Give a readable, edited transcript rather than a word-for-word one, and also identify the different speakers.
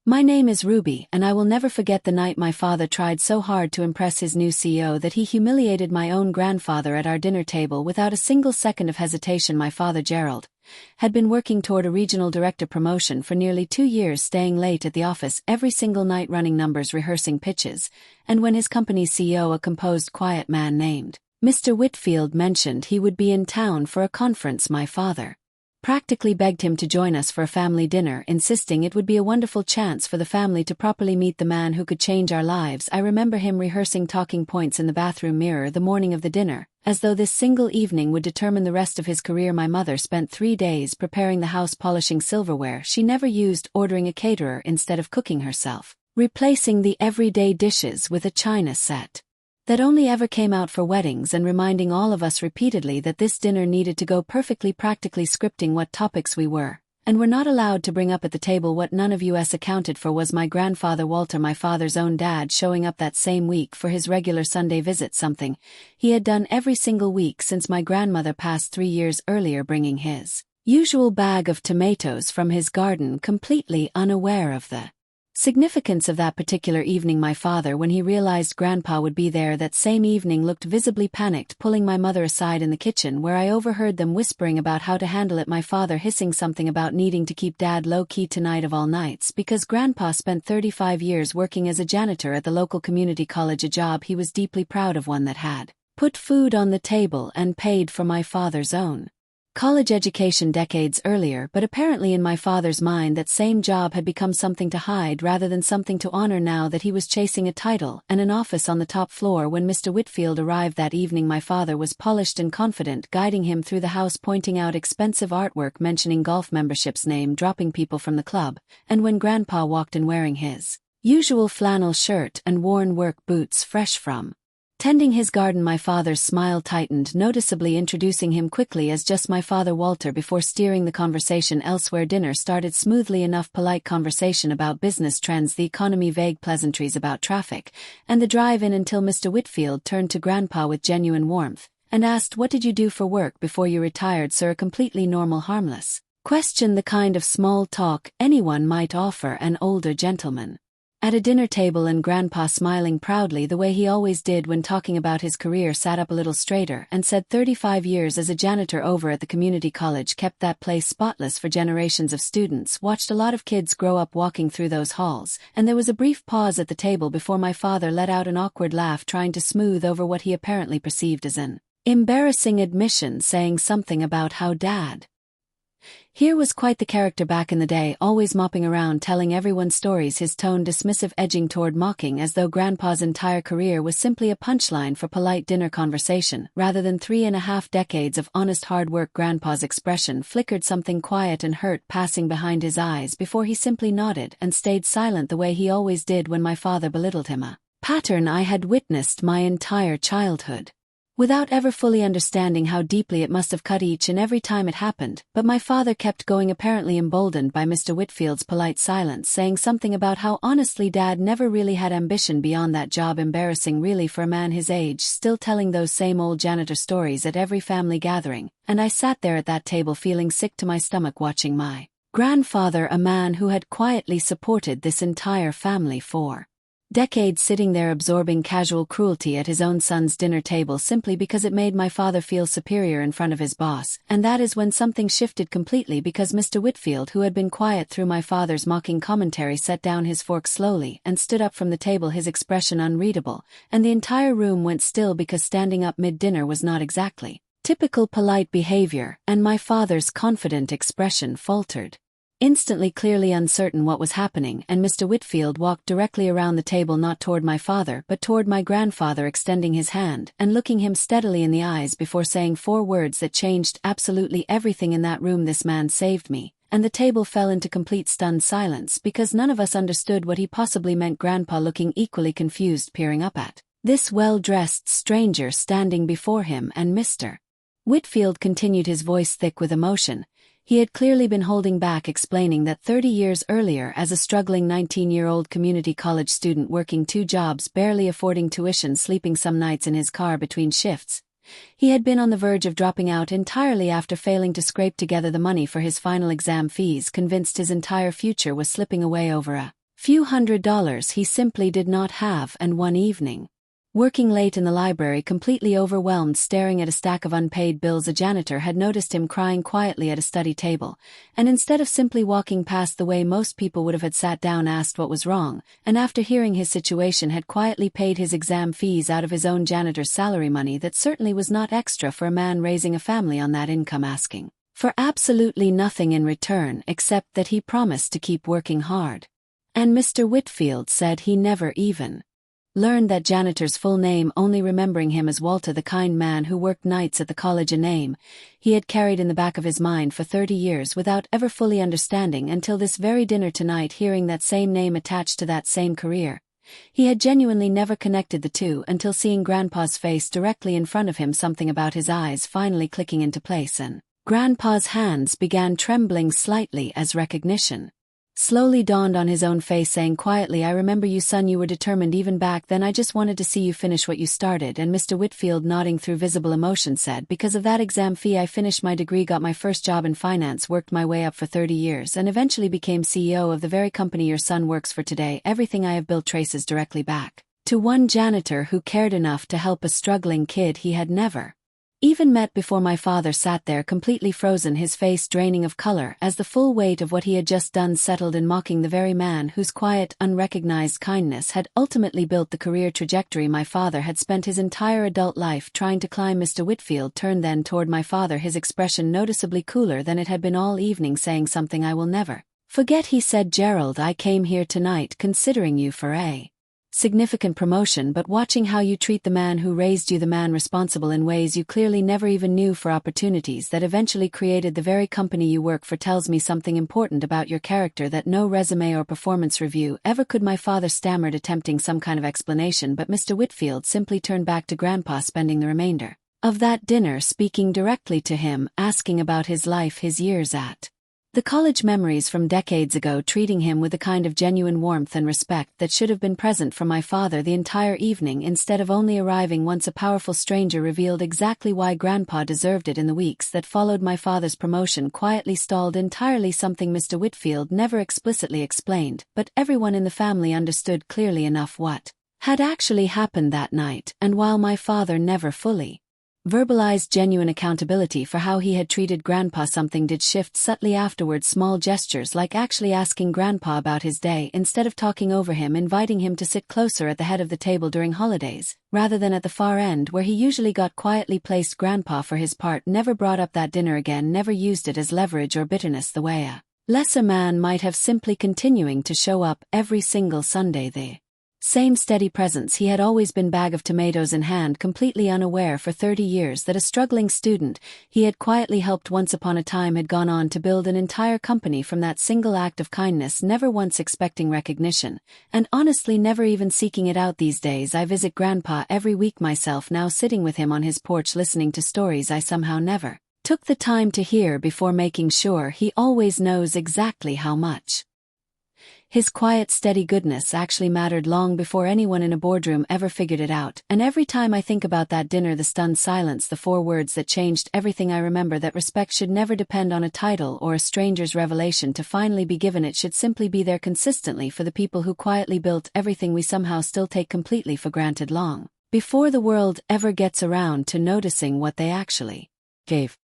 Speaker 1: My name is Ruby, and I will never forget the night my father tried so hard to impress his new CEO that he humiliated my own grandfather at our dinner table without a single second of hesitation. My father, Gerald, had been working toward a regional director promotion for nearly 2 years, staying late at the office every single night, running numbers, rehearsing pitches, and when his company's CEO, a composed, quiet man named Mr. Whitfield, mentioned he would be in town for a conference, my father practically begged him to join us for a family dinner, insisting it would be a wonderful chance for the family to properly meet the man who could change our lives. I remember him rehearsing talking points in the bathroom mirror the morning of the dinner, as though this single evening would determine the rest of his career. My mother spent 3 days preparing the house, polishing silverware she never used, ordering a caterer instead of cooking herself, replacing the everyday dishes with a china set that only ever came out for weddings, and reminding all of us repeatedly that this dinner needed to go perfectly, practically scripting what topics we were and were not allowed to bring up at the table. What none of us accounted for was my grandfather Walter, my father's own dad, showing up that same week for his regular Sunday visit, something he had done every single week since my grandmother passed 3 years earlier, bringing his usual bag of tomatoes from his garden, completely unaware of the significance of that particular evening. My father, when he realized Grandpa would be there that same evening, looked visibly panicked, pulling my mother aside in the kitchen, where I overheard them whispering about how to handle it, my father hissing something about needing to keep Dad low-key tonight of all nights because Grandpa spent 35 years working as a janitor at the local community college, a job he was deeply proud of, one that had put food on the table and paid for my father's own college education decades earlier. But apparently in my father's mind that same job had become something to hide rather than something to honor, now that he was chasing a title and an office on the top floor. When Mr. Whitfield arrived that evening, my father was polished and confident, guiding him through the house, pointing out expensive artwork, mentioning golf memberships, name dropping people from the club, and when Grandpa walked in wearing his usual flannel shirt and worn work boots fresh from tending his garden, my father's smile tightened noticeably, introducing him quickly as just my father Walter before steering the conversation elsewhere. Dinner started smoothly enough, polite conversation about business trends, the economy, vague pleasantries about traffic, and the drive-in, until Mr. Whitfield turned to Grandpa with genuine warmth and asked, "What did you do for work before you retired, sir?" A completely normal, harmless question, the kind of small talk anyone might offer an older gentleman at a dinner table. And Grandpa, smiling proudly the way he always did when talking about his career, sat up a little straighter and said 35 years as a janitor over at the community college, kept that place spotless for generations of students, watched a lot of kids grow up walking through those halls. And there was a brief pause at the table before my father let out an awkward laugh, trying to smooth over what he apparently perceived as an embarrassing admission, saying something about how Dad here was quite the character back in the day, always mopping around, telling everyone stories, his tone dismissive, edging toward mocking, as though Grandpa's entire career was simply a punchline for polite dinner conversation, rather than 3.5 decades of honest hard work. Grandpa's expression flickered, something quiet and hurt passing behind his eyes before he simply nodded and stayed silent, the way he always did when my father belittled him, a pattern I had witnessed my entire childhood, without ever fully understanding how deeply it must have cut each and every time it happened. But my father kept going, apparently emboldened by Mr. Whitfield's polite silence, saying something about how honestly Dad never really had ambition beyond that job. Embarrassing, really, for a man his age, still telling those same old janitor stories at every family gathering. And I sat there at that table feeling sick to my stomach, watching my grandfather, a man who had quietly supported this entire family for decades, sitting there absorbing casual cruelty at his own son's dinner table simply because it made my father feel superior in front of his boss. And that is when something shifted completely, because Mr. Whitfield, who had been quiet through my father's mocking commentary, set down his fork slowly and stood up from the table, his expression unreadable, and the entire room went still, because standing up mid-dinner was not exactly typical polite behavior, and my father's confident expression faltered. Instantly, clearly uncertain what was happening, and Mr. Whitfield walked directly around the table, not toward my father but toward my grandfather, extending his hand and looking him steadily in the eyes before saying 4 words that changed absolutely everything in that room: "This man saved me." And the table fell into complete stunned silence, because none of us understood what he possibly meant. Grandpa looking equally confused, peering up at this well-dressed stranger standing before him, and Mr. Whitfield continued, his voice thick with emotion. He had clearly been holding back, explaining that 30 years earlier, as a struggling 19-year-old community college student working 2 jobs, barely affording tuition, sleeping some nights in his car between shifts, he had been on the verge of dropping out entirely after failing to scrape together the money for his final exam fees, convinced his entire future was slipping away over a Few $100s he simply did not have, and one evening, working late in the library, completely overwhelmed staring at a stack of unpaid bills, a janitor had noticed him crying quietly at a study table, and instead of simply walking past the way most people would have, had sat down, asked what was wrong, and after hearing his situation had quietly paid his exam fees out of his own janitor's salary money that certainly was not extra for a man raising a family on that income, asking for absolutely nothing in return except that he promised to keep working hard. And Mr. Whitfield said he never even learned that janitor's full name, only remembering him as Walter, the kind man who worked nights at the college, a name he had carried in the back of his mind for 30 years without ever fully understanding until this very dinner tonight, hearing that same name attached to that same career. He had genuinely never connected the two until seeing Grandpa's face directly in front of him, something about his eyes finally clicking into place, and Grandpa's hands began trembling slightly as recognition slowly dawned on his own face, saying quietly, "I remember you, son. You were determined even back then. I just wanted to see you finish what you started." And Mr. Whitfield, nodding through visible emotion, said, "Because of that exam fee I finished my degree, got my first job in finance, worked my way up for 30 years, and eventually became CEO of the very company your son works for today. Everything I have built traces directly back to one janitor who cared enough to help a struggling kid he had never even met before." My father sat there completely frozen, his face draining of color as the full weight of what he had just done settled in, mocking the very man whose quiet, unrecognized kindness had ultimately built the career trajectory my father had spent his entire adult life trying to climb. Mr. Whitfield turned then toward my father, his expression noticeably cooler than it had been all evening, saying something I will never forget. He said, "Gerald, I came here tonight considering you for a significant promotion, but watching how you treat the man who raised you, the man responsible in ways you clearly never even knew for opportunities that eventually created the very company you work for, tells me something important about your character that no resume or performance review ever could." My father stammered, attempting some kind of explanation, but Mr. Whitfield simply turned back to Grandpa, spending the remainder of that dinner speaking directly to him, asking about his life, his years at the college, memories from decades ago, treating him with the kind of genuine warmth and respect that should have been present from my father the entire evening, instead of only arriving once a powerful stranger revealed exactly why Grandpa deserved it. In the weeks that followed, my father's promotion quietly stalled entirely, something Mr. Whitfield never explicitly explained, but everyone in the family understood clearly enough what had actually happened that night, and while my father never fully verbalized genuine accountability for how he had treated Grandpa, something did shift subtly afterwards. Small gestures, like actually asking Grandpa about his day instead of talking over him, inviting him to sit closer at the head of the table during holidays, rather than at the far end where he usually got, quietly placed Grandpa for his part never brought up that dinner again, never used it as leverage or bitterness the way a lesser man might have, simply continuing to show up every single Sunday, the same steady presence he had always been, bag of tomatoes in hand, completely unaware for 30 years that a struggling student he had quietly helped once upon a time had gone on to build an entire company from that single act of kindness, never once expecting recognition, and honestly never even seeking it out. These days I visit Grandpa every week myself, now sitting with him on his porch listening to stories I somehow never took the time to hear before, making sure he always knows exactly how much his quiet, steady goodness actually mattered long before anyone in a boardroom ever figured it out. And every time I think about that dinner, the stunned silence, the 4 words that changed everything, I remember that respect should never depend on a title or a stranger's revelation to finally be given. It should simply be there consistently for the people who quietly built everything we somehow still take completely for granted, long before the world ever gets around to noticing what they actually gave.